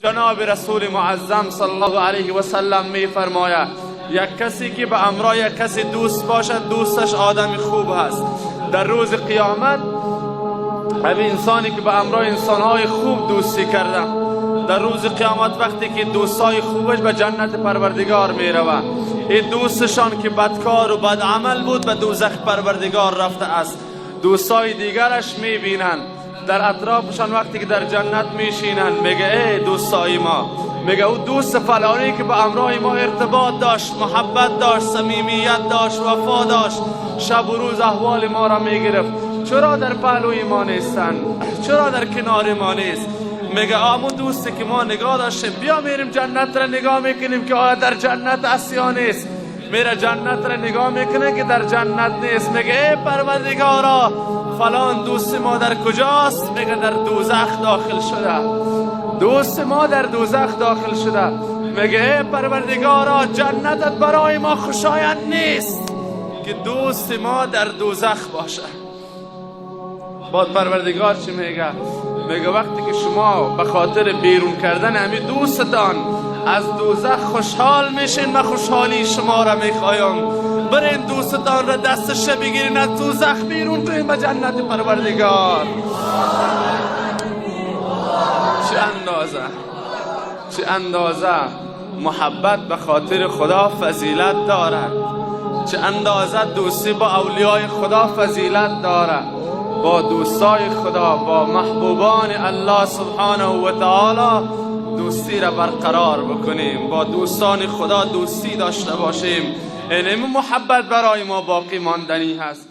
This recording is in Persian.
جناب رسول معظم صلی الله علیه و سلم می فرماید یک کسی که به امرای یک کسی دوست باشد دوستش آدم خوب هست. در روز قیامت همین انسانی که به امرای انسانهای خوب دوستی کرده در روز قیامت وقتی که دوستای خوبش به جنت پروردگار می روند، این دوستشان که بدکار و بدعمل بود به دوزخ پروردگار رفته است. دوستای دیگرش می بینند در اطرافشان وقتی که در جنت میشینن میگه ای دوستای ما، میگه او دوست فلانی که به امرای ما ارتباط داشت، محبت داشت، صمیمیت داشت، وفا داشت، شب و روز احوال ما را میگرفت، چرا در پهلوی ما نیستن؟ چرا در کنار ما نیست؟ میگه آمون دوستی که ما نگاه داشتیم، بیا میریم جنت را نگاه میکنیم که آیا در جنت است یا نیست. میره جنت را نگاه میکنه که در جنت نیست. میگه ای پروردگارا فلان دوست ما در کجاست؟ میگه در دوزخ داخل شده. دوست ما در دوزخ داخل شده. میگه ای پروردگارا جنتت برای ما خوشایند نیست که دوست ما در دوزخ باشه. بعد پروردگار چی میگه؟ میگه وقتی که شما به خاطر بیرون کردن همین دوستتان از دوزخ خوشحال میشین، من خوشحالی شما را میخوایم. برین دوستتان را دستش بگیرین از دوزخ بیرون کنین به جنت پروردگار. چه اندازه محبت به خاطر خدا فضیلت دارد، چه اندازه دوستی با اولیای خدا فضیلت دارد. با دوستای خدا، با محبوبان الله سبحانه و تعالی دوستی را برقرار بکنیم، با دوستان خدا دوستی داشته باشیم. این محبت برای ما باقی ماندنی هست.